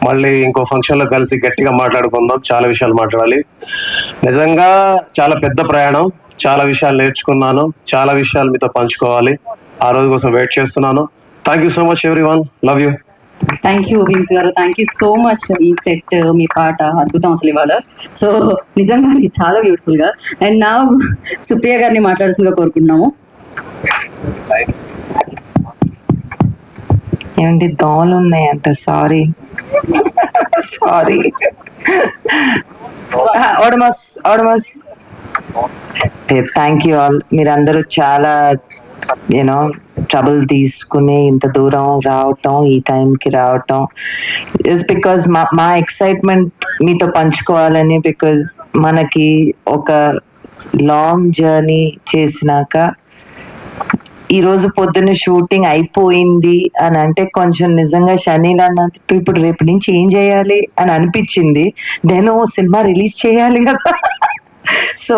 మళ్ళీ ఇంకో ఫంక్షన్ లో కలిసి గట్టిగా మాట్లాడుకుందాం. చాలా విషయాలు మాట్లాడాలి. నిజంగా చాలా పెద్ద ప్రయాణం, చాలా విషయాలు నేర్చుకున్నాను, చాలా విషయాలు మీతో పంచుకోవాలి. ఆ రోజు కోసం వెయిట్ చేస్తున్నాను. Thank you so much everyone, love you. Thank you Vince గారు, థ్యాంక్ యూ సో మచ్. ఈ సెట్, మీ పాట అద్భుతం అసలు ఇవాళ. సో నిజంగా చాలా బ్యూటిఫుల్ గా. అండ్ నా సుప్రియ గారిని మాట్లాడాల్సిందిగా కోరుకుంటున్నాము. ఏమండి దోమలు ఉన్నాయంట, sorry sorry. Odomos. Thank you all. మీరందరూ చాలా యూనో ట్రబుల్ తీసుకుని ఇంత దూరం రావటం, ఈ టైంకి రావటం ఇస్ బికాజ్ మా ఎక్సైట్మెంట్ మీతో పంచుకోవాలని. బికాజ్ మనకి ఒక లాంగ్ జర్నీ చేసినాక ఈరోజు పొద్దున్న షూటింగ్ అయిపోయింది అని అంటే కొంచెం నిజంగా షనీలా ఇప్పుడు రేపు నుంచి ఏం చేయాలి అని అనిపించింది. నేను సినిమా రిలీజ్ చేయాలి కదా. సో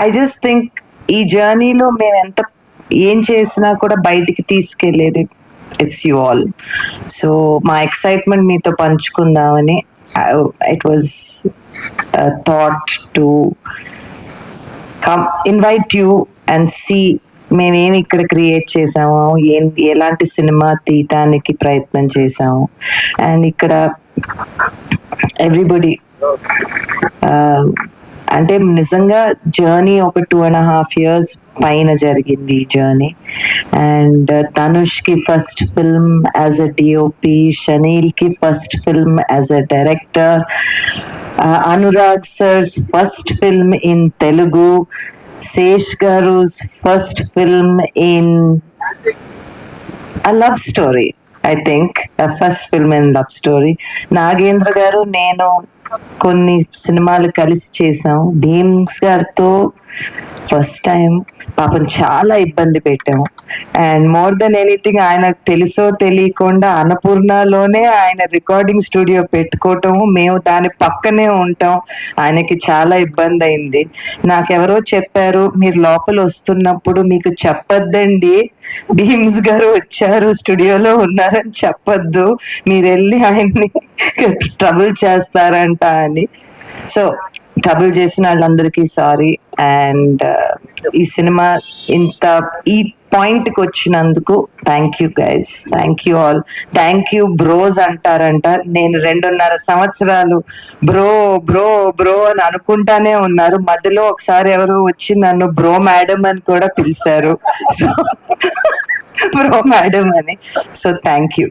ఐ జస్ట్ థింక్ ఈ జర్నీలో మేము ఎంత ఏం చేసినా కూడా బయటికి తీసుకెళ్లేది ఇట్స్ యూ ఆల్. సో మా ఎక్సైట్మెంట్ మీతో పంచుకుందామని it was thought to come invite you and see మేమేమి ఇక్కడ క్రియేట్ చేసాము, ఎలాంటి సినిమా తీయటానికి ప్రయత్నం చేసాము. అండ్ ఇక్కడ ఎవ్రీబడి అంటే నిజంగా జర్నీ ఒక 2.5 years పైన జరిగింది ఈ జర్నీ. అండ్ ధనుష్ కి first film as a DOP, Shaneel కి first film as a director, Anurag sir's first film in Telugu, Sesh గారు's first film in a love story, I think a first film in love story. Nagendra గారు నేను కొన్ని సినిమాలు కలిసి చేసాం. భీమ్స్ గారితో ఫస్ట్ టైం పాపం చాలా ఇబ్బంది పెట్టాము. అండ్ మోర్ దెన్ ఎనీథింగ్ ఆయనకు తెలుసో తెలియకుండా అన్నపూర్ణలోనే ఆయన రికార్డింగ్ స్టూడియో పెట్టుకోవటము, మేము దాని పక్కనే ఉంటాం. ఆయనకి చాలా ఇబ్బంది అయింది. నాకెవరో చెప్పారు, మీరు లోపల వస్తున్నప్పుడు మీకు చెప్పొద్దండి, భీమ్స్ గారు వచ్చారు స్టూడియోలో ఉన్నారని చెప్పొద్దు, మీరు వెళ్ళి ఆయన్ని ట్రబుల్ చేస్తారంట అని. సో ట్రబుల్ చేసిన వాళ్ళందరికీ సారీ. అండ్ ఈ సినిమా ఇంత ఈ పాయింట్ కి వచ్చినందుకు thank you guys, thank you all. Thank you bros అంటారంట. నేను 2.5 సంవత్సరాలు బ్రో బ్రో బ్రో అని అనుకుంటానే ఉన్నారు. మధ్యలో ఒకసారి ఎవరు వచ్చి నన్ను బ్రో మేడం అని కూడా పిలిచారు. సో బ్రో మేడం అని. So thank you.